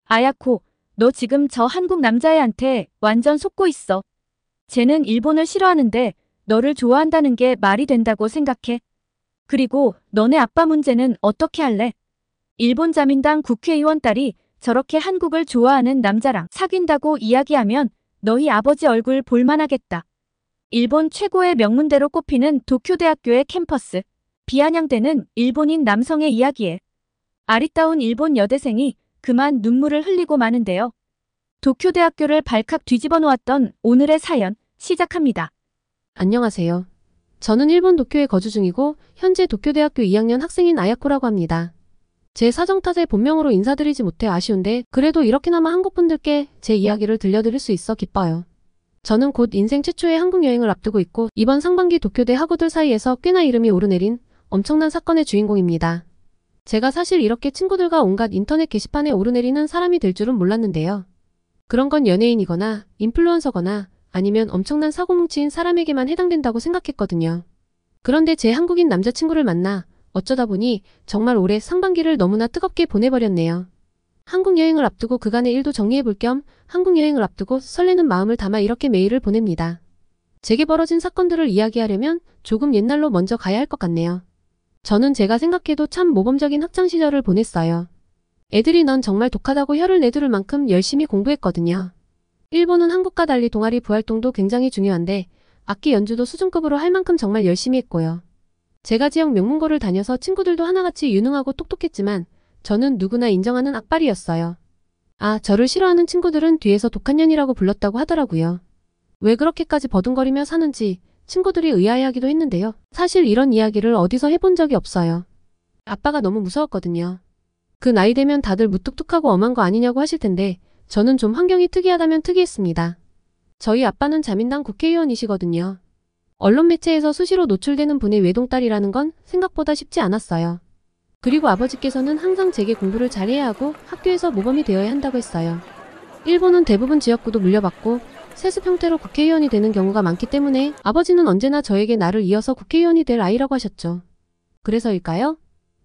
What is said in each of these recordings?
아야코, 너 지금 저 한국 남자애한테 완전 속고 있어. 쟤는 일본을 싫어하는데 너를 좋아한다는 게 말이 된다고 생각해? 그리고 너네 아빠 문제는 어떻게 할래? 일본 자민당 국회의원 딸이 저렇게 한국을 좋아하는 남자랑 사귄다고 이야기하면 너희 아버지 얼굴 볼만하겠다. 일본 최고의 명문대로 꼽히는 도쿄대학교의 캠퍼스. 비아냥대는 일본인 남성의 이야기에 아리따운 일본 여대생이 그만 눈물을 흘리고 마는데요. 도쿄대학교를 발칵 뒤집어 놓았던 오늘의 사연 시작합니다. 안녕하세요. 저는 일본 도쿄에 거주 중이고 현재 도쿄대학교 2학년 학생인 아야코라고 합니다. 제 사정 탓에 본명으로 인사드리지 못해 아쉬운데 그래도 이렇게나마 한국분들께 제 이야기를 들려드릴 수 있어 기뻐요. 저는 곧 인생 최초의 한국 여행을 앞두고 있고 이번 상반기 도쿄대 학우들 사이에서 꽤나 이름이 오르내린 엄청난 사건의 주인공입니다. 제가 사실 이렇게 친구들과 온갖 인터넷 게시판에 오르내리는 사람이 될 줄은 몰랐는데요. 그런 건 연예인이거나 인플루언서거나 아니면 엄청난 사고뭉치인 사람에게만 해당된다고 생각했거든요. 그런데 제 한국인 남자친구를 만나 어쩌다 보니 정말 올해 상반기를 너무나 뜨겁게 보내버렸네요. 한국 여행을 앞두고 그간의 일도 정리해볼 겸 한국 여행을 앞두고 설레는 마음을 담아 이렇게 메일을 보냅니다. 제게 벌어진 사건들을 이야기하려면 조금 옛날로 먼저 가야 할 것 같네요. 저는 제가 생각해도 참 모범적인 학창시절을 보냈어요. 애들이 넌 정말 독하다고 혀를 내두를 만큼 열심히 공부했거든요. 일본은 한국과 달리 동아리 부활동도 굉장히 중요한데 악기 연주도 수준급으로 할 만큼 정말 열심히 했고요. 제가 지역 명문고를 다녀서 친구들도 하나같이 유능하고 똑똑했지만 저는 누구나 인정하는 악발이었어요. 아, 저를 싫어하는 친구들은 뒤에서 독한 년이라고 불렀다고 하더라고요. 왜 그렇게까지 버둥거리며 사는지 친구들이 의아해하기도 했는데요. 사실 이런 이야기를 어디서 해본 적이 없어요. 아빠가 너무 무서웠거든요. 그 나이 되면 다들 무뚝뚝하고 엄한 거 아니냐고 하실 텐데 저는 좀 환경이 특이하다면 특이했습니다. 저희 아빠는 자민당 국회의원이시거든요. 언론 매체에서 수시로 노출되는 분의 외동딸이라는 건 생각보다 쉽지 않았어요. 그리고 아버지께서는 항상 제게 공부를 잘해야 하고 학교에서 모범이 되어야 한다고 했어요. 일본은 대부분 지역구도 물려받고 세습 형태로 국회의원이 되는 경우가 많기 때문에 아버지는 언제나 저에게 나를 이어서 국회의원이 될 아이라고 하셨죠. 그래서일까요?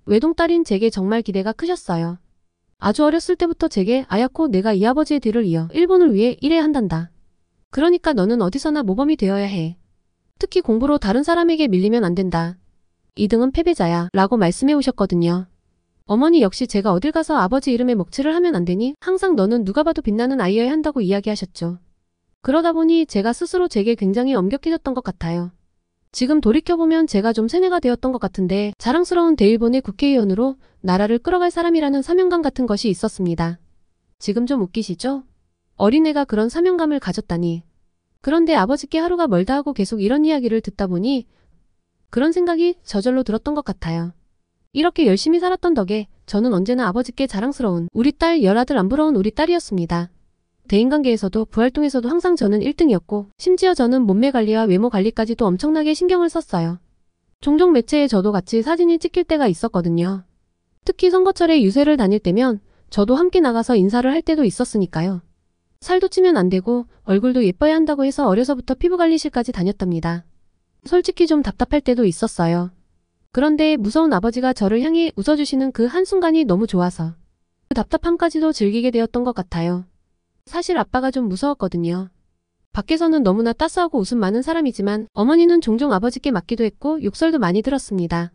외동딸인 제게 정말 기대가 크셨어요. 아주 어렸을 때부터 제게 아야코 내가 이 아버지의 뒤를 이어 일본을 위해 일해야 한단다. 그러니까 너는 어디서나 모범이 되어야 해. 특히 공부로 다른 사람에게 밀리면 안 된다. 2등은 패배자야 라고 말씀해 오셨거든요. 어머니 역시 제가 어딜 가서 아버지 이름에 먹칠을 하면 안 되니 항상 너는 누가 봐도 빛나는 아이여야 한다고 이야기하셨죠. 그러다 보니 제가 스스로 제게 굉장히 엄격해졌던 것 같아요. 지금 돌이켜보면 제가 좀 세뇌가 되었던 것 같은데 자랑스러운 대일본의 국회의원으로 나라를 끌어갈 사람이라는 사명감 같은 것이 있었습니다. 지금 좀 웃기시죠? 어린애가 그런 사명감을 가졌다니. 그런데 아버지께 하루가 멀다 하고 계속 이런 이야기를 듣다 보니 그런 생각이 저절로 들었던 것 같아요. 이렇게 열심히 살았던 덕에 저는 언제나 아버지께 자랑스러운 우리 딸 열아들 안 부러운 우리 딸이었습니다. 대인관계에서도 부활동에서도 항상 저는 1등이었고 심지어 저는 몸매 관리와 외모 관리까지도 엄청나게 신경을 썼어요. 종종 매체에 저도 같이 사진이 찍힐 때가 있었거든요. 특히 선거철에 유세를 다닐 때면 저도 함께 나가서 인사를 할 때도 있었으니까요. 살도 찌면 안 되고 얼굴도 예뻐야 한다고 해서 어려서부터 피부관리실까지 다녔답니다. 솔직히 좀 답답할 때도 있었어요. 그런데 무서운 아버지가 저를 향해 웃어주시는 그 한순간이 너무 좋아서 그 답답함까지도 즐기게 되었던 것 같아요. 사실 아빠가 좀 무서웠거든요. 밖에서는 너무나 따스하고 웃음 많은 사람이지만 어머니는 종종 아버지께 맞기도 했고 욕설도 많이 들었습니다.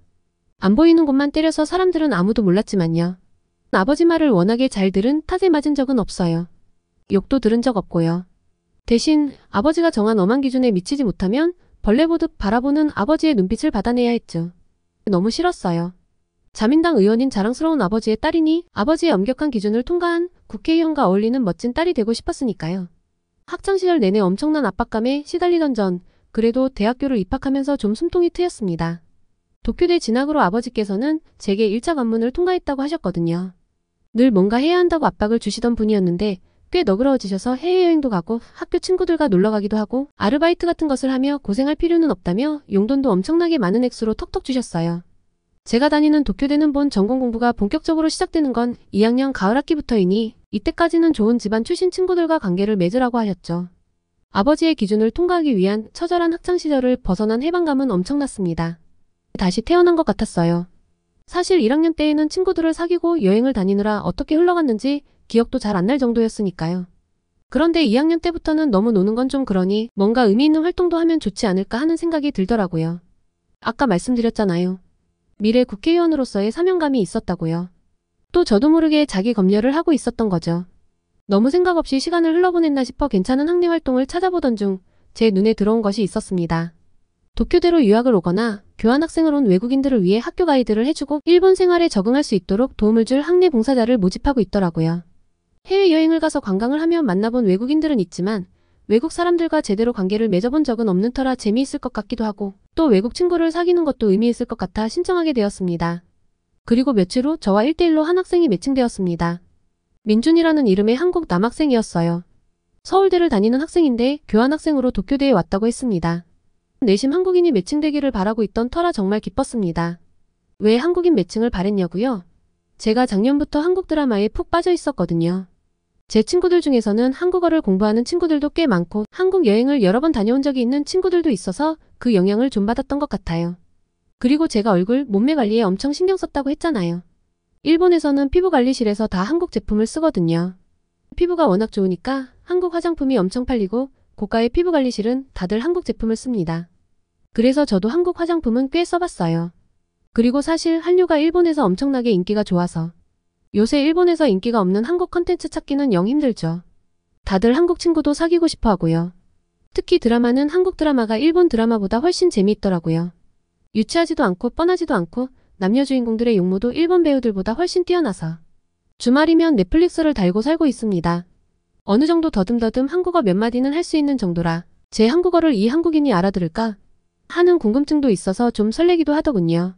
안 보이는 곳만 때려서 사람들은 아무도 몰랐지만요. 아버지 말을 워낙에 잘 들은 탓에 맞은 적은 없어요. 욕도 들은 적 없고요. 대신 아버지가 정한 엄한 기준에 미치지 못하면 벌레 보듯 바라보는 아버지의 눈빛을 받아내야 했죠. 너무 싫었어요. 자민당 의원인 자랑스러운 아버지의 딸이니 아버지의 엄격한 기준을 통과한 국회의원과 어울리는 멋진 딸이 되고 싶었으니까요. 학창시절 내내 엄청난 압박감에 시달리던 전 그래도 대학교를 입학하면서 좀 숨통이 트였습니다. 도쿄대 진학으로 아버지께서는 제게 1차 관문을 통과했다고 하셨거든요. 늘 뭔가 해야 한다고 압박을 주시던 분이었는데 꽤 너그러워지셔서 해외여행도 가고 학교 친구들과 놀러가기도 하고 아르바이트 같은 것을 하며 고생할 필요는 없다며 용돈도 엄청나게 많은 액수로 턱턱 주셨어요. 제가 다니는 도쿄대는 본 전공 공부가 본격적으로 시작되는 건 2학년 가을 학기부터이니 이때까지는 좋은 집안 출신 친구들과 관계를 맺으라고 하셨죠. 아버지의 기준을 통과하기 위한 처절한 학창시절을 벗어난 해방감은 엄청났습니다. 다시 태어난 것 같았어요. 사실 1학년 때에는 친구들을 사귀고 여행을 다니느라 어떻게 흘러갔는지 기억도 잘 안 날 정도였으니까요. 그런데 2학년 때부터는 너무 노는 건 좀 그러니 뭔가 의미 있는 활동도 하면 좋지 않을까 하는 생각이 들더라고요. 아까 말씀드렸잖아요. 미래 국회의원으로서의 사명감이 있었다고요. 또 저도 모르게 자기 검열을 하고 있었던 거죠. 너무 생각 없이 시간을 흘러보냈나 싶어 괜찮은 학내 활동을 찾아보던 중 제 눈에 들어온 것이 있었습니다. 도쿄대로 유학을 오거나 교환학생을 온 외국인들을 위해 학교 가이드를 해주고 일본 생활에 적응할 수 있도록 도움을 줄 학내 봉사자를 모집하고 있더라고요. 해외여행을 가서 관광을 하며 만나본 외국인들은 있지만 외국 사람들과 제대로 관계를 맺어본 적은 없는 터라 재미있을 것 같기도 하고 또 외국 친구를 사귀는 것도 의미 있을 것 같아 신청하게 되었습니다. 그리고 며칠 후 저와 1대1로 한 학생이 매칭되었습니다. 민준이라는 이름의 한국 남학생이었어요. 서울대를 다니는 학생인데 교환학생으로 도쿄대에 왔다고 했습니다. 내심 한국인이 매칭되기를 바라고 있던 터라 정말 기뻤습니다. 왜 한국인 매칭을 바랬냐고요? 제가 작년부터 한국 드라마에 푹 빠져 있었거든요. 제 친구들 중에서는 한국어를 공부하는 친구들도 꽤 많고 한국 여행을 여러 번 다녀온 적이 있는 친구들도 있어서 그 영향을 좀 받았던 것 같아요. 그리고 제가 얼굴, 몸매 관리에 엄청 신경 썼다고 했잖아요. 일본에서는 피부관리실에서 다 한국 제품을 쓰거든요. 피부가 워낙 좋으니까 한국 화장품이 엄청 팔리고 고가의 피부관리실은 다들 한국 제품을 씁니다. 그래서 저도 한국 화장품은 꽤 써봤어요. 그리고 사실 한류가 일본에서 엄청나게 인기가 좋아서 요새 일본에서 인기가 없는 한국 컨텐츠 찾기는 영 힘들죠. 다들 한국 친구도 사귀고 싶어 하고요. 특히 드라마는 한국 드라마가 일본 드라마보다 훨씬 재미있더라고요. 유치하지도 않고 뻔하지도 않고 남녀 주인공들의 용모도 일본 배우들보다 훨씬 뛰어나서 주말이면 넷플릭스를 달고 살고 있습니다. 어느 정도 더듬더듬 한국어 몇 마디는 할 수 있는 정도라 제 한국어를 이 한국인이 알아들을까 하는 궁금증도 있어서 좀 설레기도 하더군요.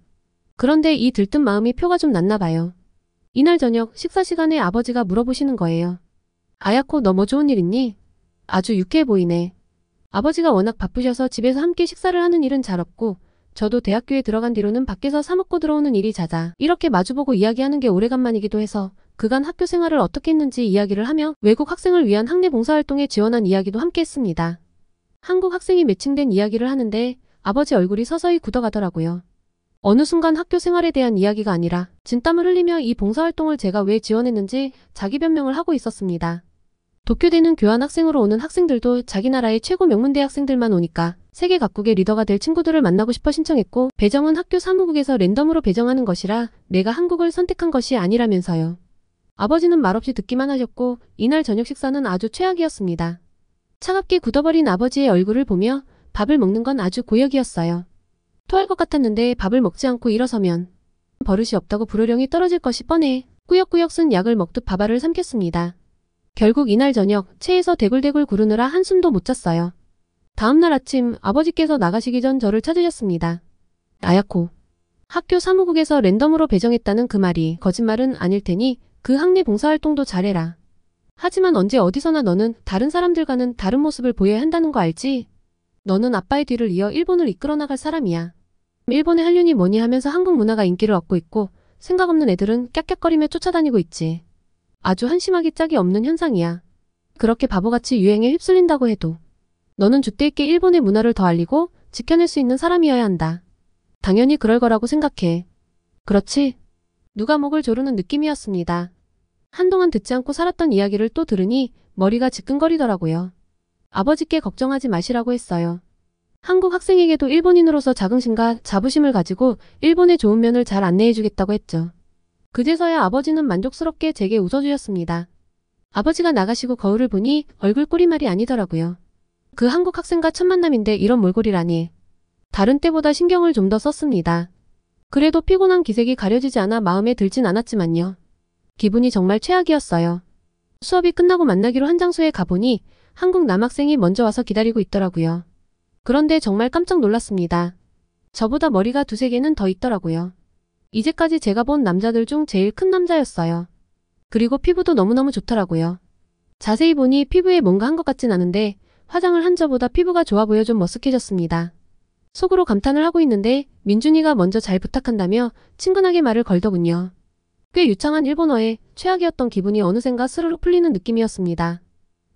그런데 이 들뜬 마음이 표가 좀 났나 봐요. 이날 저녁 식사 시간에 아버지가 물어보시는 거예요. 아야코 너 뭐 좋은 일 있니? 아주 유쾌해 보이네. 아버지가 워낙 바쁘셔서 집에서 함께 식사를 하는 일은 잘 없고 저도 대학교에 들어간 뒤로는 밖에서 사 먹고 들어오는 일이 잦아 이렇게 마주보고 이야기하는 게 오래간만이기도 해서 그간 학교 생활을 어떻게 했는지 이야기를 하며 외국 학생을 위한 학내 봉사활동에 지원한 이야기도 함께 했습니다. 한국 학생이 매칭된 이야기를 하는데 아버지 얼굴이 서서히 굳어가더라고요. 어느 순간 학교 생활에 대한 이야기가 아니라 진땀을 흘리며 이 봉사활동을 제가 왜 지원했는지 자기 변명을 하고 있었습니다. 도쿄대는 교환학생으로 오는 학생들도 자기 나라의 최고 명문대학생들만 오니까 세계 각국의 리더가 될 친구들을 만나고 싶어 신청했고 배정은 학교 사무국에서 랜덤으로 배정하는 것이라 내가 한국을 선택한 것이 아니라면서요. 아버지는 말없이 듣기만 하셨고 이날 저녁 식사는 아주 최악이었습니다. 차갑게 굳어버린 아버지의 얼굴을 보며 밥을 먹는 건 아주 고역이었어요. 토할 것 같았는데 밥을 먹지 않고 일어서면 버릇이 없다고 불호령이 떨어질 것이 뻔해 꾸역꾸역 쓴 약을 먹듯 밥알을 삼켰습니다. 결국 이날 저녁 체에서 대굴대굴 구르느라 한숨도 못 잤어요. 다음날 아침 아버지께서 나가시기 전 저를 찾으셨습니다. 아야코, 학교 사무국에서 랜덤으로 배정했다는 그 말이 거짓말은 아닐 테니 그 학내 봉사활동도 잘해라. 하지만 언제 어디서나 너는 다른 사람들과는 다른 모습을 보여야 한다는 거 알지? 너는 아빠의 뒤를 이어 일본을 이끌어 나갈 사람이야. 일본의 한류니 뭐니 하면서 한국 문화가 인기를 얻고 있고 생각 없는 애들은 깍깍거리며 쫓아다니고 있지. 아주 한심하기 짝이 없는 현상이야. 그렇게 바보같이 유행에 휩쓸린다고 해도 너는 줏대 있게 일본의 문화를 더 알리고 지켜낼 수 있는 사람이어야 한다. 당연히 그럴 거라고 생각해. 그렇지? 누가 목을 조르는 느낌이었습니다. 한동안 듣지 않고 살았던 이야기를 또 들으니 머리가 지끈거리더라고요. 아버지께 걱정하지 마시라고 했어요. 한국 학생에게도 일본인으로서 자긍심과 자부심을 가지고 일본의 좋은 면을 잘 안내해주겠다고 했죠. 그제서야 아버지는 만족스럽게 제게 웃어주셨습니다. 아버지가 나가시고 거울을 보니 얼굴 꼬리말이 아니더라고요. 그 한국 학생과 첫 만남인데 이런 몰골이라니. 다른 때보다 신경을 좀 더 썼습니다. 그래도 피곤한 기색이 가려지지 않아 마음에 들진 않았지만요. 기분이 정말 최악이었어요. 수업이 끝나고 만나기로 한 장소에 가보니 한국 남학생이 먼저 와서 기다리고 있더라고요. 그런데 정말 깜짝 놀랐습니다. 저보다 머리가 두세 개는 더 있더라고요. 이제까지 제가 본 남자들 중 제일 큰 남자였어요. 그리고 피부도 너무너무 좋더라고요. 자세히 보니 피부에 뭔가 한 것 같진 않은데 화장을 한 저보다 피부가 좋아 보여 좀 머쓱해졌습니다. 속으로 감탄을 하고 있는데 민준이가 먼저 잘 부탁한다며 친근하게 말을 걸더군요. 꽤 유창한 일본어에 최악이었던 기분이 어느샌가 스르륵 풀리는 느낌이었습니다.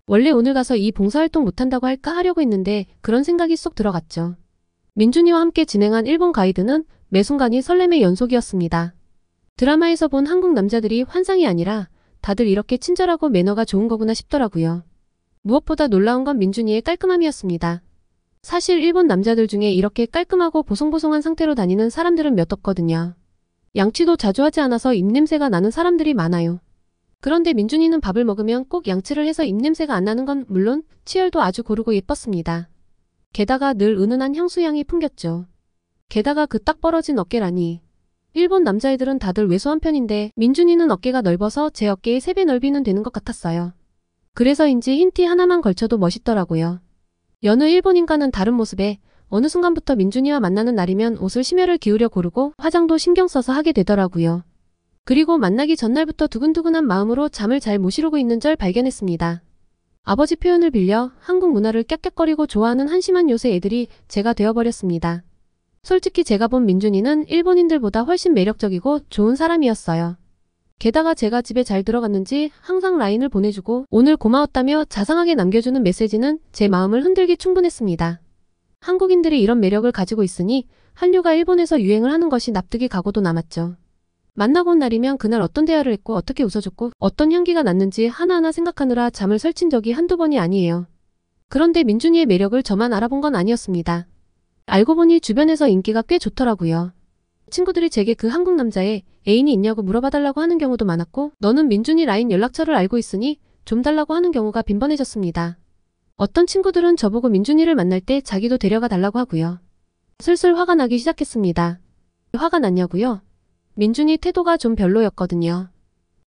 원래 오늘 가서 이 봉사활동 못한다고 할까 하려고 했는데 그런 생각이 쏙 들어갔죠. 민준이와 함께 진행한 일본 가이드는 매 순간이 설렘의 연속이었습니다. 드라마에서 본 한국 남자들이 환상이 아니라 다들 이렇게 친절하고 매너가 좋은 거구나 싶더라고요. 무엇보다 놀라운 건 민준이의 깔끔함이었습니다. 사실 일본 남자들 중에 이렇게 깔끔하고 보송보송한 상태로 다니는 사람들은 몇 없거든요. 양치도 자주 하지 않아서 입냄새가 나는 사람들이 많아요. 그런데 민준이는 밥을 먹으면 꼭 양치를 해서 입냄새가 안 나는 건 물론 치열도 아주 고르고 예뻤습니다. 게다가 늘 은은한 향수향이 풍겼죠. 게다가 그 딱 벌어진 어깨라니. 일본 남자애들은 다들 왜소한 편인데 민준이는 어깨가 넓어서 제 어깨의 3배 넓이는 되는 것 같았어요. 그래서인지 흰 티 하나만 걸쳐도 멋있더라고요. 여느 일본인과는 다른 모습에 어느 순간부터 민준이와 만나는 날이면 옷을 심혈을 기울여 고르고 화장도 신경 써서 하게 되더라고요. 그리고 만나기 전날부터 두근두근한 마음으로 잠을 잘 못 이루고 있는 절 발견했습니다. 아버지 표현을 빌려 한국 문화를 깍깍거리고 좋아하는 한심한 요새 애들이 제가 되어버렸습니다. 솔직히 제가 본 민준이는 일본인들보다 훨씬 매력적이고 좋은 사람이었어요. 게다가 제가 집에 잘 들어갔는지 항상 라인을 보내주고 오늘 고마웠다며 자상하게 남겨주는 메시지는 제 마음을 흔들기 충분했습니다. 한국인들이 이런 매력을 가지고 있으니 한류가 일본에서 유행을 하는 것이 납득이 가고도 남았죠. 만나고 온 날이면 그날 어떤 대화를 했고 어떻게 웃어줬고 어떤 향기가 났는지 하나하나 생각하느라 잠을 설친 적이 한두 번이 아니에요. 그런데 민준이의 매력을 저만 알아본 건 아니었습니다. 알고 보니 주변에서 인기가 꽤 좋더라고요. 친구들이 제게 그 한국 남자애 애인이 있냐고 물어봐달라고 하는 경우도 많았고 너는 민준이 라인 연락처를 알고 있으니 좀 달라고 하는 경우가 빈번해졌습니다. 어떤 친구들은 저보고 민준이를 만날 때 자기도 데려가 달라고 하고요. 슬슬 화가 나기 시작했습니다. 화가 났냐고요? 민준이 태도가 좀 별로였거든요.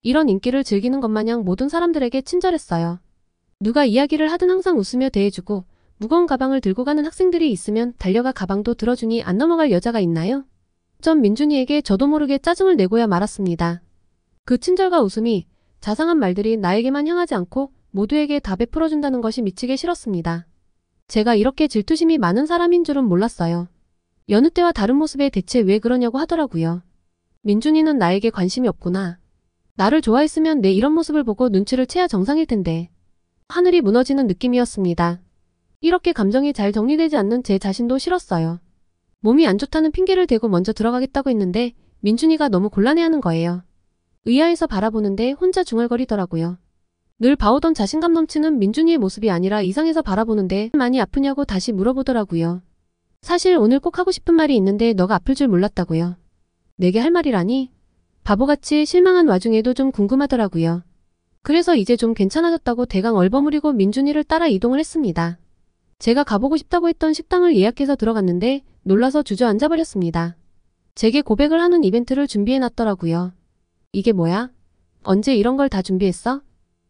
이런 인기를 즐기는 것 마냥 모든 사람들에게 친절했어요. 누가 이야기를 하든 항상 웃으며 대해주고 무거운 가방을 들고 가는 학생들이 있으면 달려가 가방도 들어주니 안 넘어갈 여자가 있나요? 전 민준이에게 저도 모르게 짜증을 내고야 말았습니다. 그 친절과 웃음이 자상한 말들이 나에게만 향하지 않고 모두에게 다 베풀어준다는 것이 미치게 싫었습니다. 제가 이렇게 질투심이 많은 사람인 줄은 몰랐어요. 여느 때와 다른 모습에 대체 왜 그러냐고 하더라고요. 민준이는 나에게 관심이 없구나. 나를 좋아했으면 내 이런 모습을 보고 눈치를 채야 정상일 텐데. 하늘이 무너지는 느낌이었습니다. 이렇게 감정이 잘 정리되지 않는 제 자신도 싫었어요. 몸이 안 좋다는 핑계를 대고 먼저 들어가겠다고 했는데 민준이가 너무 곤란해하는 거예요. 의아해서 바라보는데 혼자 중얼거리더라고요. 늘 봐오던 자신감 넘치는 민준이의 모습이 아니라 이상해서 바라보는데 많이 아프냐고 다시 물어보더라고요. 사실 오늘 꼭 하고 싶은 말이 있는데 너가 아플 줄 몰랐다고요. 내게 할 말이라니? 바보같이 실망한 와중에도 좀 궁금하더라고요. 그래서 이제 좀 괜찮아졌다고 대강 얼버무리고 민준이를 따라 이동을 했습니다. 제가 가보고 싶다고 했던 식당을 예약해서 들어갔는데 놀라서 주저앉아버렸습니다. 제게 고백을 하는 이벤트를 준비해놨더라고요. 이게 뭐야? 언제 이런 걸 다 준비했어?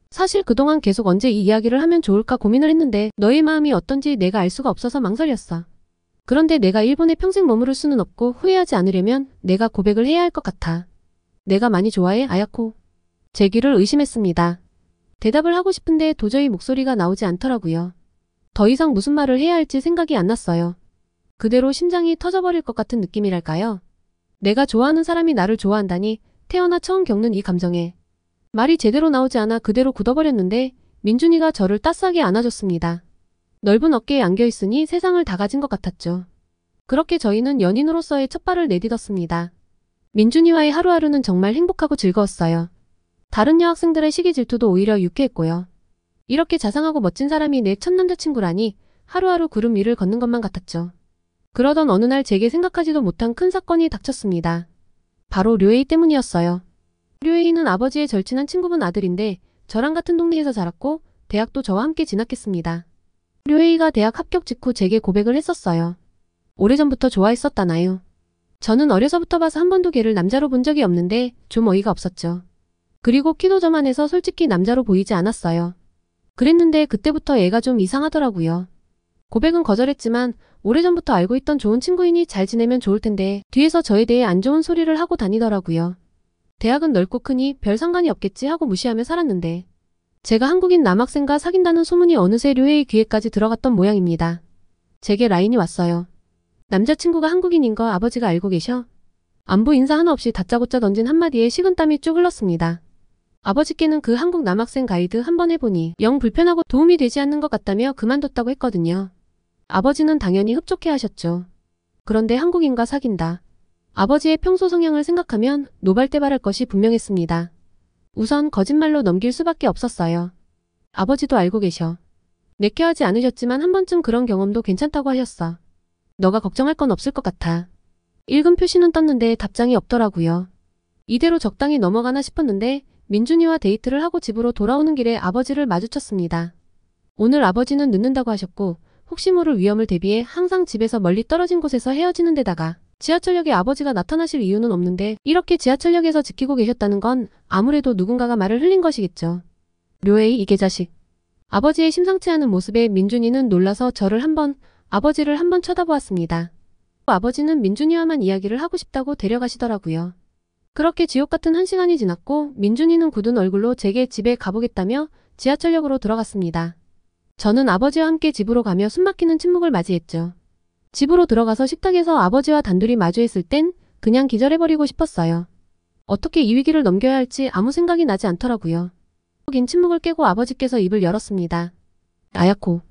사실 그동안 계속 언제 이 이야기를 하면 좋을까 고민을 했는데 너의 마음이 어떤지 내가 알 수가 없어서 망설였어. 그런데 내가 일본에 평생 머무를 수는 없고 후회하지 않으려면 내가 고백을 해야 할 것 같아. 내가 많이 좋아해, 아야코? 제 귀를 의심했습니다. 대답을 하고 싶은데 도저히 목소리가 나오지 않더라고요. 더 이상 무슨 말을 해야 할지 생각이 안 났어요. 그대로 심장이 터져버릴 것 같은 느낌이랄까요? 내가 좋아하는 사람이 나를 좋아한다니 태어나 처음 겪는 이 감정에 말이 제대로 나오지 않아 그대로 굳어버렸는데 민준이가 저를 따스하게 안아줬습니다. 넓은 어깨에 안겨있으니 세상을 다 가진 것 같았죠. 그렇게 저희는 연인으로서의 첫 발을 내딛었습니다. 민준이와의 하루하루는 정말 행복하고 즐거웠어요. 다른 여학생들의 시기 질투도 오히려 유쾌했고요. 이렇게 자상하고 멋진 사람이 내 첫 남자친구라니 하루하루 구름 위를 걷는 것만 같았죠. 그러던 어느 날 제게 생각하지도 못한 큰 사건이 닥쳤습니다. 바로 류에이 때문이었어요. 류에이는 아버지의 절친한 친구분 아들인데 저랑 같은 동네에서 자랐고 대학도 저와 함께 진학했습니다. 류에이가 대학 합격 직후 제게 고백을 했었어요. 오래전부터 좋아했었다나요. 저는 어려서부터 봐서 한 번도 걔를 남자로 본 적이 없는데 좀 어이가 없었죠. 그리고 키도 저만해서 솔직히 남자로 보이지 않았어요. 그랬는데 그때부터 애가 좀 이상하더라고요. 고백은 거절했지만 오래전부터 알고 있던 좋은 친구이니 잘 지내면 좋을 텐데 뒤에서 저에 대해 안 좋은 소리를 하고 다니더라고요. 대학은 넓고 크니 별 상관이 없겠지 하고 무시하며 살았는데 제가 한국인 남학생과 사귄다는 소문이 어느새 류에이 귀에까지 들어갔던 모양입니다. 제게 라인이 왔어요. 남자친구가 한국인인 거 아버지가 알고 계셔? 안부 인사 하나 없이 다짜고짜 던진 한마디에 식은땀이 쭉 흘렀습니다. 아버지께는 그 한국 남학생 가이드 한 번 해보니 영 불편하고 도움이 되지 않는 것 같다며 그만뒀다고 했거든요. 아버지는 당연히 흡족해 하셨죠. 그런데 한국인과 사귄다. 아버지의 평소 성향을 생각하면 노발대발할 것이 분명했습니다. 우선 거짓말로 넘길 수밖에 없었어요. 아버지도 알고 계셔. 내게 하지 않으셨지만 한 번쯤 그런 경험도 괜찮다고 하셨어. 너가 걱정할 건 없을 것 같아. 읽은 표시는 떴는데 답장이 없더라고요. 이대로 적당히 넘어가나 싶었는데 민준이와 데이트를 하고 집으로 돌아오는 길에 아버지를 마주쳤습니다. 오늘 아버지는 늦는다고 하셨고 혹시 모를 위험을 대비해 항상 집에서 멀리 떨어진 곳에서 헤어지는 데다가 지하철역에 아버지가 나타나실 이유는 없는데 이렇게 지하철역에서 지키고 계셨다는 건 아무래도 누군가가 말을 흘린 것이겠죠. 료에이 이 개자식. 아버지의 심상치 않은 모습에 민준이는 놀라서 아버지를 한번 쳐다보았습니다. 아버지는 민준이와만 이야기를 하고 싶다고 데려가시더라고요. 그렇게 지옥 같은 1시간이 지났고 민준이는 굳은 얼굴로 제게 집에 가보겠다며 지하철역으로 들어갔습니다. 저는 아버지와 함께 집으로 가며 숨막히는 침묵을 맞이했죠. 집으로 들어가서 식탁에서 아버지와 단둘이 마주했을 땐 그냥 기절해버리고 싶었어요. 어떻게 이 위기를 넘겨야 할지 아무 생각이 나지 않더라고요. 긴 침묵을 깨고 아버지께서 입을 열었습니다. 아야코.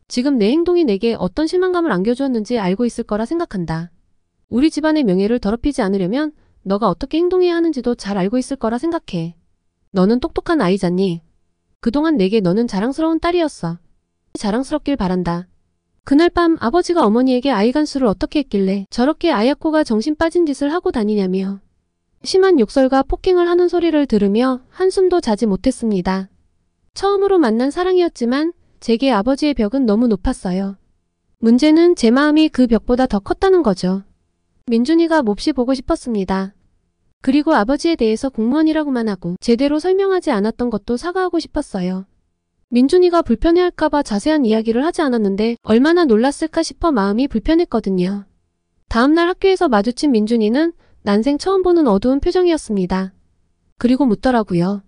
지금 내 행동이 내게 어떤 실망감을 안겨주었는지 알고 있을 거라 생각한다. 우리 집안의 명예를 더럽히지 않으려면 너가 어떻게 행동해야 하는지도 잘 알고 있을 거라 생각해. 너는 똑똑한 아이잖니. 그동안 내게 너는 자랑스러운 딸이었어. 자랑스럽길 바란다. 그날 밤 아버지가 어머니에게 아이간수를 어떻게 했길래 저렇게 아야코가 정신 빠진 짓을 하고 다니냐며 심한 욕설과 폭행을 하는 소리를 들으며 한숨도 자지 못했습니다. 처음으로 만난 사랑이었지만 제게 아버지의 벽은 너무 높았어요. 문제는 제 마음이 그 벽보다 더 컸다는 거죠. 민준이가 몹시 보고 싶었습니다. 그리고 아버지에 대해서 공무원이라고만 하고 제대로 설명하지 않았던 것도 사과하고 싶었어요. 민준이가 불편해할까봐 자세한 이야기를 하지 않았는데 얼마나 놀랐을까 싶어 마음이 불편했거든요. 다음날 학교에서 마주친 민준이는 난생 처음 보는 어두운 표정이었습니다. 그리고 묻더라고요.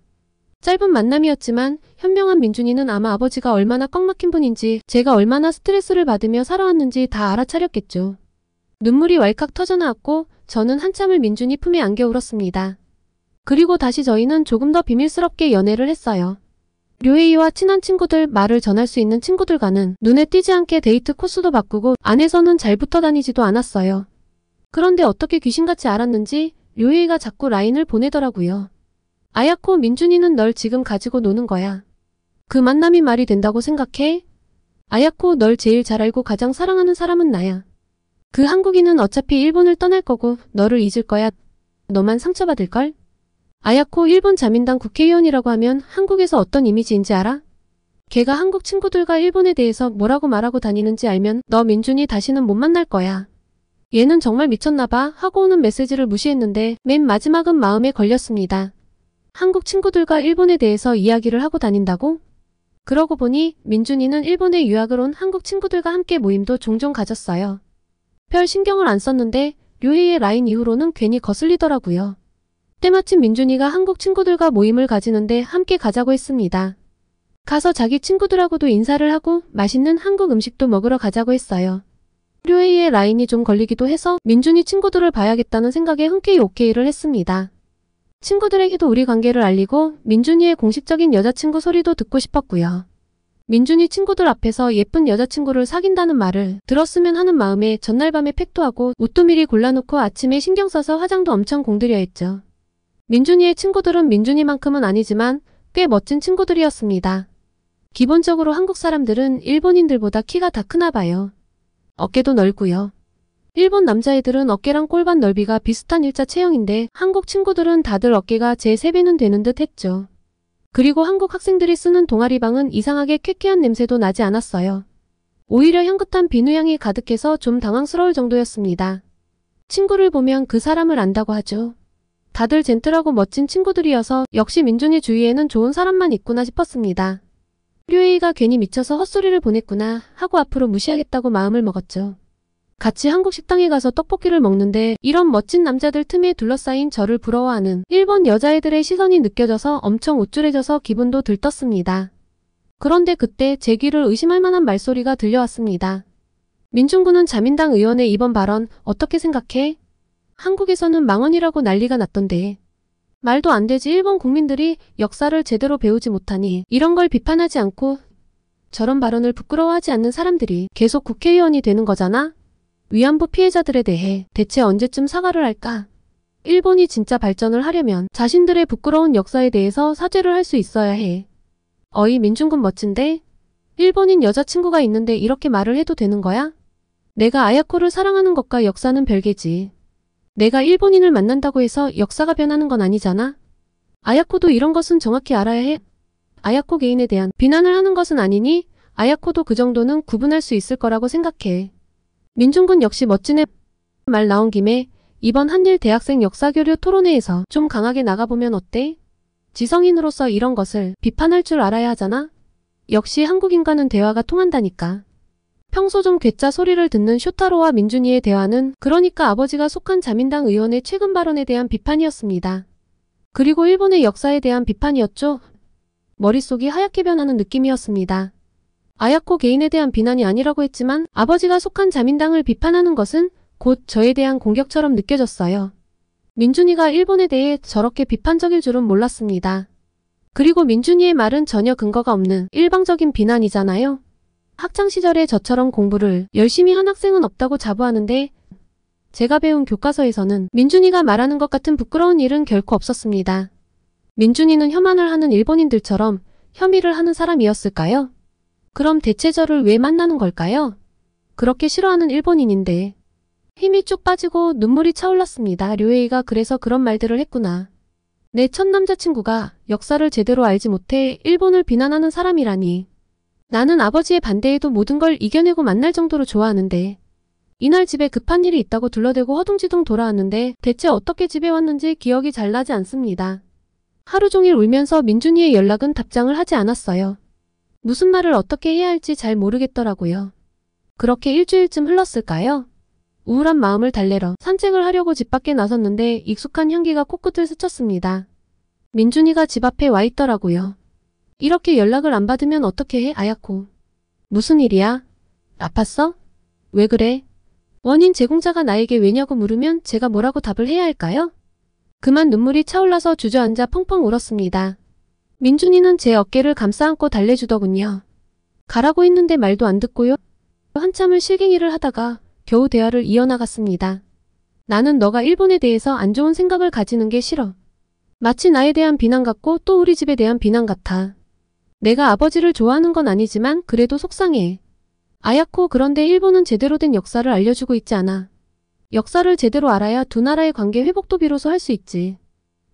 짧은 만남이었지만 현명한 민준이는 아마 아버지가 얼마나 꽉 막힌 분인지 제가 얼마나 스트레스를 받으며 살아왔는지 다 알아차렸겠죠. 눈물이 왈칵 터져나왔고 저는 한참을 민준이 품에 안겨 울었습니다. 그리고 다시 저희는 조금 더 비밀스럽게 연애를 했어요. 료에이와 친한 친구들, 말을 전할 수 있는 친구들과는 눈에 띄지 않게 데이트 코스도 바꾸고 안에서는 잘 붙어 다니지도 않았어요. 그런데 어떻게 귀신같이 알았는지 료에이가 자꾸 라인을 보내더라고요. 아야코, 민준이는 널 지금 가지고 노는 거야. 그 만남이 말이 된다고 생각해? 아야코, 널 제일 잘 알고 가장 사랑하는 사람은 나야. 그 한국인은 어차피 일본을 떠날 거고 너를 잊을 거야. 너만 상처받을걸? 아야코, 일본 자민당 국회의원이라고 하면 한국에서 어떤 이미지인지 알아? 걔가 한국 친구들과 일본에 대해서 뭐라고 말하고 다니는지 알면 너 민준이 다시는 못 만날 거야. 얘는 정말 미쳤나봐 하고 오는 메시지를 무시했는데 맨 마지막은 마음에 걸렸습니다. 한국 친구들과 일본에 대해서 이야기를 하고 다닌다고? 그러고 보니 민준이는 일본에 유학을 온 한국 친구들과 함께 모임도 종종 가졌어요. 별 신경을 안 썼는데 류혜의 라인 이후로는 괜히 거슬리더라고요. 때마침 민준이가 한국 친구들과 모임을 가지는데 함께 가자고 했습니다. 가서 자기 친구들하고도 인사를 하고 맛있는 한국 음식도 먹으러 가자고 했어요. 류혜의 라인이 좀 걸리기도 해서 민준이 친구들을 봐야겠다는 생각에 흔쾌히 오케이를 했습니다. 친구들에게도 우리 관계를 알리고 민준이의 공식적인 여자친구 소리도 듣고 싶었고요. 민준이 친구들 앞에서 예쁜 여자친구를 사귄다는 말을 들었으면 하는 마음에 전날 밤에 팩도 하고 옷도 미리 골라놓고 아침에 신경 써서 화장도 엄청 공들여 했죠. 민준이의 친구들은 민준이만큼은 아니지만 꽤 멋진 친구들이었습니다. 기본적으로 한국 사람들은 일본인들보다 키가 다 크나 봐요. 어깨도 넓고요. 일본 남자애들은 어깨랑 골반 넓이가 비슷한 일자 체형인데 한국 친구들은 다들 어깨가 제 3배는 되는 듯 했죠. 그리고 한국 학생들이 쓰는 동아리방은 이상하게 쾌쾌한 냄새도 나지 않았어요. 오히려 향긋한 비누향이 가득해서 좀 당황스러울 정도였습니다. 친구를 보면 그 사람을 안다고 하죠. 다들 젠틀하고 멋진 친구들이어서 역시 민준이 주위에는 좋은 사람만 있구나 싶었습니다. 류에이가 괜히 미쳐서 헛소리를 보냈구나 하고 앞으로 무시하겠다고 마음을 먹었죠. 같이 한국 식당에 가서 떡볶이를 먹는데 이런 멋진 남자들 틈에 둘러싸인 저를 부러워하는 일본 여자애들의 시선이 느껴져서 엄청 우쭐해져서 기분도 들떴습니다. 그런데 그때 제 귀를 의심할 만한 말소리가 들려왔습니다. 민준군은 자민당 의원의 이번 발언 어떻게 생각해? 한국에서는 망언이라고 난리가 났던데. 말도 안 되지. 일본 국민들이 역사를 제대로 배우지 못하니 이런 걸 비판하지 않고 저런 발언을 부끄러워하지 않는 사람들이 계속 국회의원이 되는 거잖아? 위안부 피해자들에 대해 대체 언제쯤 사과를 할까? 일본이 진짜 발전을 하려면 자신들의 부끄러운 역사에 대해서 사죄를 할 수 있어야 해. 어이 민준군 멋진데? 일본인 여자친구가 있는데 이렇게 말을 해도 되는 거야? 내가 아야코를 사랑하는 것과 역사는 별개지. 내가 일본인을 만난다고 해서 역사가 변하는 건 아니잖아? 아야코도 이런 것은 정확히 알아야 해. 아야코 개인에 대한 비난을 하는 것은 아니니 아야코도 그 정도는 구분할 수 있을 거라고 생각해. 민준군 역시 멋지네. 말 나온 김에 이번 한일 대학생 역사교류 토론회에서 좀 강하게 나가보면 어때? 지성인으로서 이런 것을 비판할 줄 알아야 하잖아? 역시 한국인과는 대화가 통한다니까. 평소 좀 괴짜 소리를 듣는 쇼타로와 민준이의 대화는 그러니까 아버지가 속한 자민당 의원의 최근 발언에 대한 비판이었습니다. 그리고 일본의 역사에 대한 비판이었죠. 머릿속이 하얗게 변하는 느낌이었습니다. 아야코 개인에 대한 비난이 아니라고 했지만 아버지가 속한 자민당을 비판하는 것은 곧 저에 대한 공격처럼 느껴졌어요. 민준이가 일본에 대해 저렇게 비판적일 줄은 몰랐습니다. 그리고 민준이의 말은 전혀 근거가 없는 일방적인 비난이잖아요. 학창시절에 저처럼 공부를 열심히 한 학생은 없다고 자부하는데 제가 배운 교과서에서는 민준이가 말하는 것 같은 부끄러운 일은 결코 없었습니다. 민준이는 혐한을 하는 일본인들처럼 혐의를 하는 사람이었을까요? 그럼 대체 저를 왜 만나는 걸까요? 그렇게 싫어하는 일본인인데. 힘이 쭉 빠지고 눈물이 차올랐습니다. 류에이가 그래서 그런 말들을 했구나. 내 첫 남자친구가 역사를 제대로 알지 못해 일본을 비난하는 사람이라니. 나는 아버지의 반대에도 모든 걸 이겨내고 만날 정도로 좋아하는데. 이날 집에 급한 일이 있다고 둘러대고 허둥지둥 돌아왔는데 대체 어떻게 집에 왔는지 기억이 잘 나지 않습니다. 하루 종일 울면서 민준이의 연락은 답장을 하지 않았어요. 무슨 말을 어떻게 해야 할지 잘 모르겠더라고요. 그렇게 일주일쯤 흘렀을까요? 우울한 마음을 달래러 산책을 하려고 집 밖에 나섰는데 익숙한 향기가 코끝을 스쳤습니다. 민준이가 집 앞에 와 있더라고요. 이렇게 연락을 안 받으면 어떻게 해, 아야코? 무슨 일이야? 아팠어? 왜 그래? 원인 제공자가 나에게 왜냐고 물으면 제가 뭐라고 답을 해야 할까요? 그만 눈물이 차올라서 주저앉아 펑펑 울었습니다. 민준이는 제 어깨를 감싸 안고 달래주더군요. 가라고 했는데 말도 안 듣고요. 한참을 실갱이를 하다가 겨우 대화를 이어나갔습니다. 나는 너가 일본에 대해서 안 좋은 생각을 가지는 게 싫어. 마치 나에 대한 비난 같고 또 우리 집에 대한 비난 같아. 내가 아버지를 좋아하는 건 아니지만 그래도 속상해. 아야코, 그런데 일본은 제대로 된 역사를 알려주고 있지 않아. 역사를 제대로 알아야 두 나라의 관계 회복도 비로소 할 수 있지.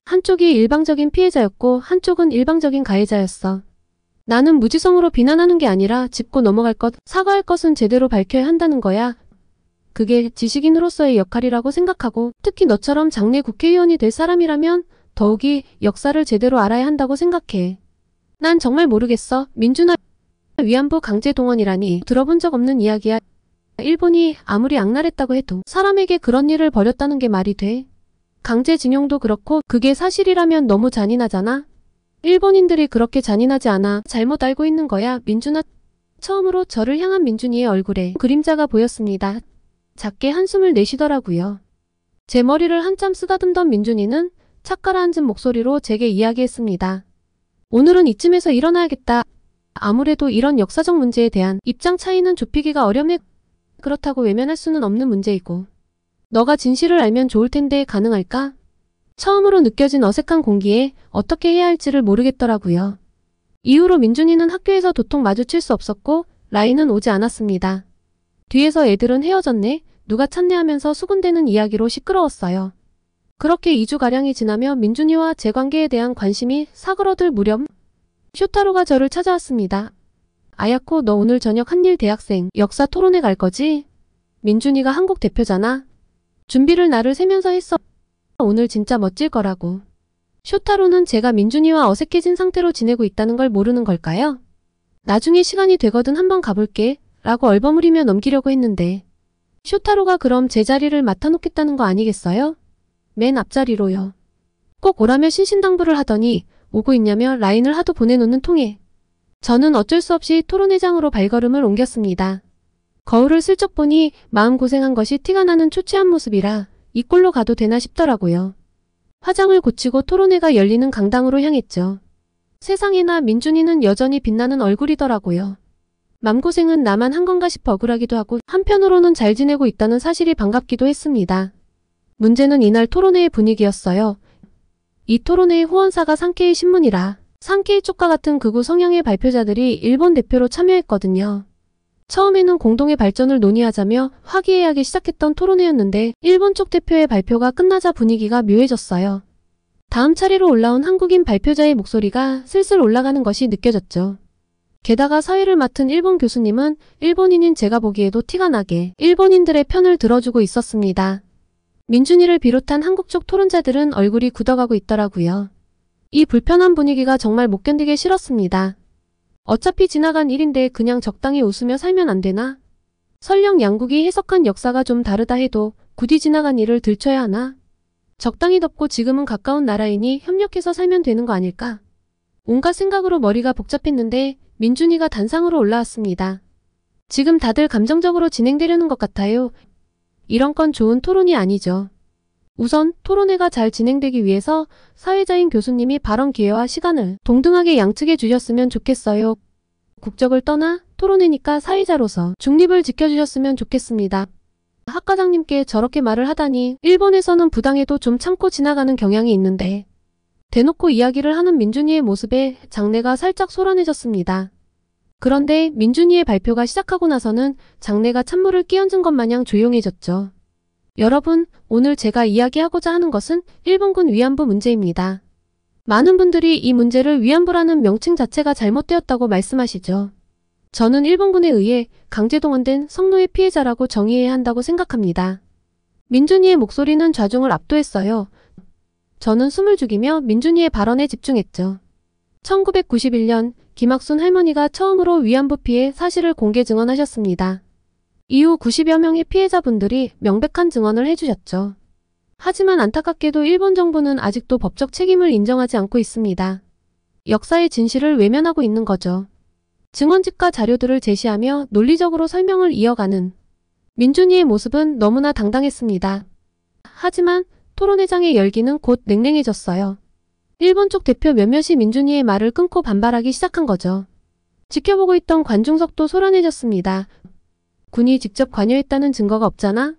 한쪽이 일방적인 피해자였고 한쪽은 일방적인 가해자였어. 나는 무지성으로 비난하는 게 아니라 짚고 넘어갈 것, 사과할 것은 제대로 밝혀야 한다는 거야. 그게 지식인으로서의 역할이라고 생각하고 특히 너처럼 장내 국회의원이 될 사람이라면 더욱이 역사를 제대로 알아야 한다고 생각해. 난 정말 모르겠어. 민준아, 위안부 강제 동원이라니 들어본 적 없는 이야기야. 일본이 아무리 악랄했다고 해도 사람에게 그런 일을 벌였다는 게 말이 돼? 강제징용도 그렇고 그게 사실이라면 너무 잔인하잖아. 일본인들이 그렇게 잔인하지 않아. 잘못 알고 있는 거야, 민준아. 처음으로 저를 향한 민준이의 얼굴에 그림자가 보였습니다. 작게 한숨을 내쉬더라고요. 제 머리를 한참 쓰다듬던 민준이는 착 가라앉은 목소리로 제게 이야기했습니다. 오늘은 이쯤에서 일어나야겠다. 아무래도 이런 역사적 문제에 대한 입장 차이는 좁히기가 어렵네. 그렇다고 외면할 수는 없는 문제이고. 너가 진실을 알면 좋을 텐데 가능할까? 처음으로 느껴진 어색한 공기에 어떻게 해야 할지를 모르겠더라고요. 이후로 민준이는 학교에서 도통 마주칠 수 없었고 라인은 오지 않았습니다. 뒤에서 애들은 헤어졌네, 누가 찾네 하면서 수군대는 이야기로 시끄러웠어요. 그렇게 2주가량이 지나며 민준이와 제 관계에 대한 관심이 사그러들 무렵 쇼타로가 저를 찾아왔습니다. 아야코, 너 오늘 저녁 한일 대학생 역사 토론회 갈 거지? 민준이가 한국 대표잖아. 준비를 나를 세면서 했어. 오늘 진짜 멋질 거라고. 쇼타로는 제가 민준이와 어색해진 상태로 지내고 있다는 걸 모르는 걸까요? 나중에 시간이 되거든 한번 가볼게 라고 얼버무리며 넘기려고 했는데 쇼타로가 그럼 제 자리를 맡아놓겠다는 거 아니겠어요? 맨 앞자리로요. 꼭 오라며 신신당부를 하더니 오고 있냐며 라인을 하도 보내놓는 통에 저는 어쩔 수 없이 토론회장으로 발걸음을 옮겼습니다. 거울을 슬쩍 보니 마음고생한 것이 티가 나는 초췌한 모습이라 이 꼴로 가도 되나 싶더라고요. 화장을 고치고 토론회가 열리는 강당으로 향했죠. 세상에나 민준이는 여전히 빛나는 얼굴이더라고요. 맘고생은 나만 한 건가 싶어 억울하기도 하고 한편으로는 잘 지내고 있다는 사실이 반갑기도 했습니다. 문제는 이날 토론회의 분위기였어요. 이 토론회의 후원사가 산케이 신문이라 산케이 쪽과 같은 극우 성향의 발표자들이 일본 대표로 참여했거든요. 처음에는 공동의 발전을 논의하자며 화기애애하게 시작했던 토론회였는데 일본 쪽 대표의 발표가 끝나자 분위기가 묘해졌어요. 다음 차례로 올라온 한국인 발표자의 목소리가 슬슬 올라가는 것이 느껴졌죠. 게다가 사회를 맡은 일본 교수님은 일본인인 제가 보기에도 티가 나게 일본인들의 편을 들어주고 있었습니다. 민준이를 비롯한 한국 쪽 토론자들은 얼굴이 굳어가고 있더라고요. 이 불편한 분위기가 정말 못 견디게 싫었습니다. 어차피 지나간 일인데 그냥 적당히 웃으며 살면 안 되나? 설령 양국이 해석한 역사가 좀 다르다 해도 굳이 지나간 일을 들춰야 하나? 적당히 덮고 지금은 가까운 나라이니 협력해서 살면 되는 거 아닐까? 온갖 생각으로 머리가 복잡했는데 민준이가 단상으로 올라왔습니다. 지금 다들 감정적으로 진행되려는 것 같아요. 이런 건 좋은 토론이 아니죠. 우선 토론회가 잘 진행되기 위해서 사회자인 교수님이 발언 기회와 시간을 동등하게 양측에 주셨으면 좋겠어요. 국적을 떠나 토론회니까 사회자로서 중립을 지켜주셨으면 좋겠습니다. 학 과장님께 저렇게 말을 하다니 일본에서는 부당해도 좀 참고 지나가는 경향이 있는데 대놓고 이야기를 하는 민준이의 모습에 장내가 살짝 소란해졌습니다. 그런데 민준이의 발표가 시작하고 나서는 장내가 찬물을 끼얹은 것 마냥 조용해졌죠. 여러분, 오늘 제가 이야기하고자 하는 것은 일본군 위안부 문제입니다. 많은 분들이 이 문제를 위안부라는 명칭 자체가 잘못되었다고 말씀하시죠. 저는 일본군에 의해 강제동원된 성노예 피해자라고 정의해야 한다고 생각합니다. 민준이의 목소리는 좌중을 압도했어요. 저는 숨을 죽이며 민준이의 발언에 집중했죠. 1991년 김학순 할머니가 처음으로 위안부 피해 사실을 공개 증언하셨습니다. 이후 90여 명의 피해자분들이 명백한 증언을 해주셨죠. 하지만 안타깝게도 일본 정부는 아직도 법적 책임을 인정하지 않고 있습니다. 역사의 진실을 외면하고 있는 거죠. 증언집과 자료들을 제시하며 논리적으로 설명을 이어가는 민준이의 모습은 너무나 당당했습니다. 하지만 토론회장의 열기는 곧 냉랭해졌어요. 일본 쪽 대표 몇몇이 민준이의 말을 끊고 반발하기 시작한 거죠. 지켜보고 있던 관중석도 소란해졌습니다. 군이 직접 관여했다는 증거가 없잖아?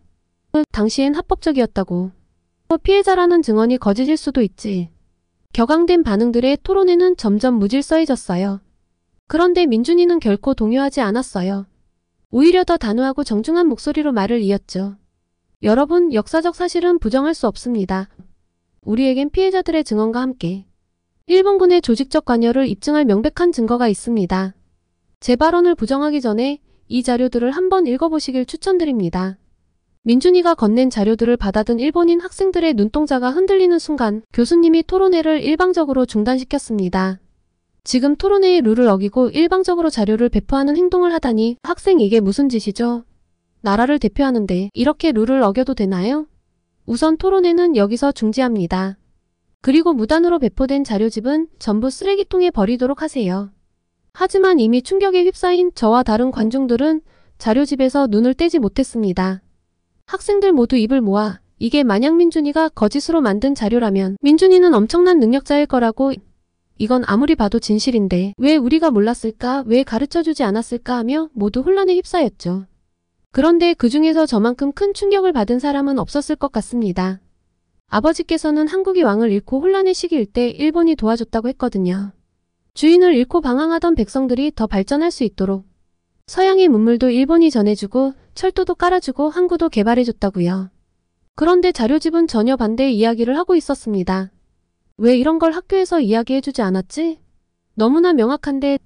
당시엔 합법적이었다고. 피해자라는 증언이 거짓일 수도 있지. 격앙된 반응들의 토론회는 점점 무질서해졌어요. 그런데 민준이는 결코 동요하지 않았어요. 오히려 더 단호하고 정중한 목소리로 말을 이었죠. 여러분, 역사적 사실은 부정할 수 없습니다. 우리에겐 피해자들의 증언과 함께 일본군의 조직적 관여를 입증할 명백한 증거가 있습니다. 제 발언을 부정하기 전에 이 자료들을 한번 읽어보시길 추천드립니다. 민준이가 건넨 자료들을 받아든 일본인 학생들의 눈동자가 흔들리는 순간 교수님이 토론회를 일방적으로 중단시켰습니다. 지금 토론회의 룰을 어기고 일방적으로 자료를 배포하는 행동을 하다니 학생 이게 무슨 짓이죠? 나라를 대표하는데 이렇게 룰을 어겨도 되나요? 우선 토론회는 여기서 중지합니다. 그리고 무단으로 배포된 자료집은 전부 쓰레기통에 버리도록 하세요. 하지만 이미 충격에 휩싸인 저와 다른 관중들은 자료집에서 눈을 떼지 못했습니다. 학생들 모두 입을 모아 이게 만약 민준이가 거짓으로 만든 자료라면 민준이는 엄청난 능력자일 거라고, 이건 아무리 봐도 진실인데 왜 우리가 몰랐을까, 왜 가르쳐주지 않았을까 하며 모두 혼란에 휩싸였죠. 그런데 그 중에서 저만큼 큰 충격을 받은 사람은 없었을 것 같습니다. 아버지께서는 한국이 왕을 잃고 혼란의 시기일 때 일본이 도와줬다고 했거든요. 주인을 잃고 방황하던 백성들이 더 발전할 수 있도록 서양의 문물도 일본이 전해주고 철도도 깔아주고 항구도 개발해줬다고요. 그런데 자료집은 전혀 반대의 이야기를 하고 있었습니다. 왜 이런 걸 학교에서 이야기해주지 않았지? 너무나 명확한데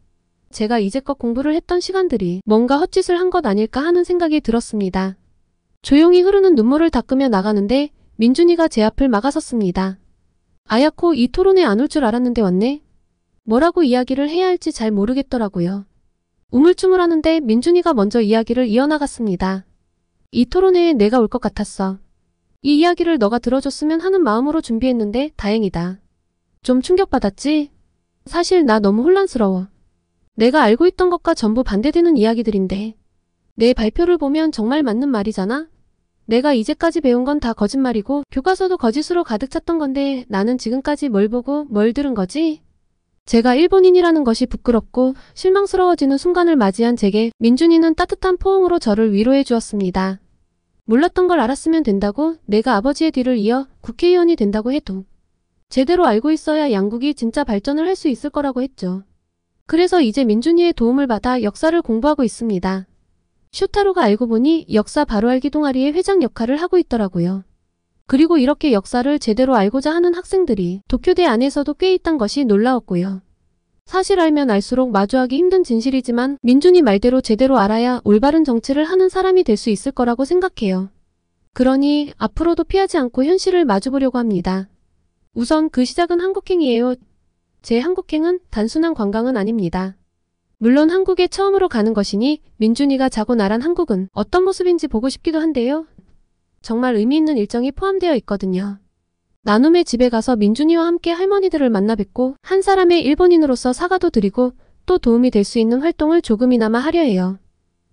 제가 이제껏 공부를 했던 시간들이 뭔가 헛짓을 한 것 아닐까 하는 생각이 들었습니다. 조용히 흐르는 눈물을 닦으며 나가는데 민준이가 제 앞을 막아섰습니다. 아야코, 이 토론에 안 올 줄 알았는데 왔네? 뭐라고 이야기를 해야 할지 잘 모르겠더라고요. 우물쭈물하는데 민준이가 먼저 이야기를 이어나갔습니다. 이 토론회에 내가 올 것 같았어. 이 이야기를 너가 들어줬으면 하는 마음으로 준비했는데 다행이다. 좀 충격받았지? 사실 나 너무 혼란스러워. 내가 알고 있던 것과 전부 반대되는 이야기들인데 내 발표를 보면 정말 맞는 말이잖아? 내가 이제까지 배운 건 다 거짓말이고 교과서도 거짓으로 가득 찼던 건데 나는 지금까지 뭘 보고 뭘 들은 거지? 제가 일본인이라는 것이 부끄럽고 실망스러워지는 순간을 맞이한 제게 민준이는 따뜻한 포옹으로 저를 위로해 주었습니다. 몰랐던 걸 알았으면 된다고 내가 아버지의 뒤를 이어 국회의원이 된다고 해도 제대로 알고 있어야 양국이 진짜 발전을 할 수 있을 거라고 했죠. 그래서 이제 민준이의 도움을 받아 역사를 공부하고 있습니다. 슈타로가 알고 보니 역사 바로 알기 동아리의 회장 역할을 하고 있더라고요. 그리고 이렇게 역사를 제대로 알고자 하는 학생들이 도쿄대 안에서도 꽤 있단 것이 놀라웠고요. 사실 알면 알수록 마주하기 힘든 진실이지만 민준이 말대로 제대로 알아야 올바른 정치를 하는 사람이 될 수 있을 거라고 생각해요. 그러니 앞으로도 피하지 않고 현실을 마주보려고 합니다. 우선 그 시작은 한국행이에요. 제 한국행은 단순한 관광은 아닙니다. 물론 한국에 처음으로 가는 것이니 민준이가 자고 나란 한국은 어떤 모습인지 보고 싶기도 한데요. 정말 의미 있는 일정이 포함되어 있거든요. 나눔의 집에 가서 민준이와 함께 할머니들을 만나 뵙고 한 사람의 일본인으로서 사과도 드리고 또 도움이 될 수 있는 활동을 조금이나마 하려 해요.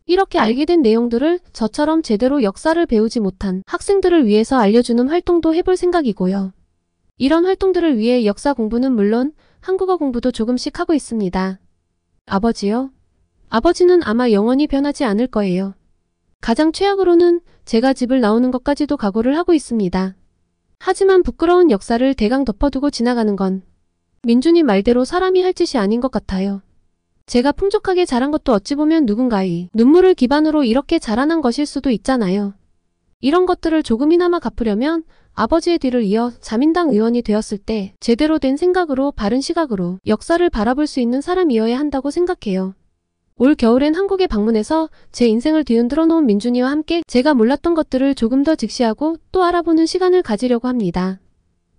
이렇게 알게 된 내용들을 저처럼 제대로 역사를 배우지 못한 학생들을 위해서 알려주는 활동도 해볼 생각이고요. 이런 활동들을 위해 역사 공부는 물론 한국어 공부도 조금씩 하고 있습니다. 아버지요? 아버지는 아마 영원히 변하지 않을 거예요. 가장 최악으로는 제가 집을 나오는 것까지도 각오를 하고 있습니다. 하지만 부끄러운 역사를 대강 덮어두고 지나가는 건 민준이 말대로 사람이 할 짓이 아닌 것 같아요. 제가 풍족하게 자란 것도 어찌 보면 누군가의 눈물을 기반으로 이렇게 자라난 것일 수도 있잖아요. 이런 것들을 조금이나마 갚으려면 아버지의 뒤를 이어 자민당 의원이 되었을 때 제대로 된 생각으로 바른 시각으로 역사를 바라볼 수 있는 사람이어야 한다고 생각해요. 올 겨울엔 한국에 방문해서 제 인생을 뒤흔들어 놓은 민준이와 함께 제가 몰랐던 것들을 조금 더 직시하고 또 알아보는 시간을 가지려고 합니다.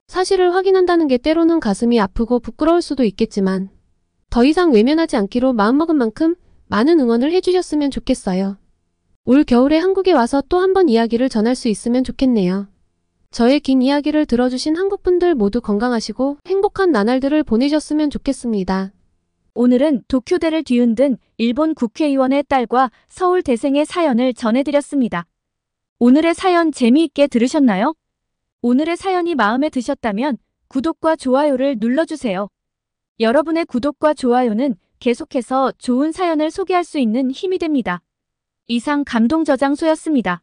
사실을 확인한다는 게 때로는 가슴이 아프고 부끄러울 수도 있겠지만 더 이상 외면하지 않기로 마음먹은 만큼 많은 응원을 해주셨으면 좋겠어요. 올 겨울에 한국에 와서 또 한 번 이야기를 전할 수 있으면 좋겠네요. 저의 긴 이야기를 들어주신 한국분들 모두 건강하시고 행복한 나날들을 보내셨으면 좋겠습니다. 오늘은 도쿄대를 뒤흔든 일본 국회의원의 딸과 서울 대생의 사연을 전해드렸습니다. 오늘의 사연 재미있게 들으셨나요? 오늘의 사연이 마음에 드셨다면 구독과 좋아요를 눌러주세요. 여러분의 구독과 좋아요는 계속해서 좋은 사연을 소개할 수 있는 힘이 됩니다. 이상 감동저장소였습니다.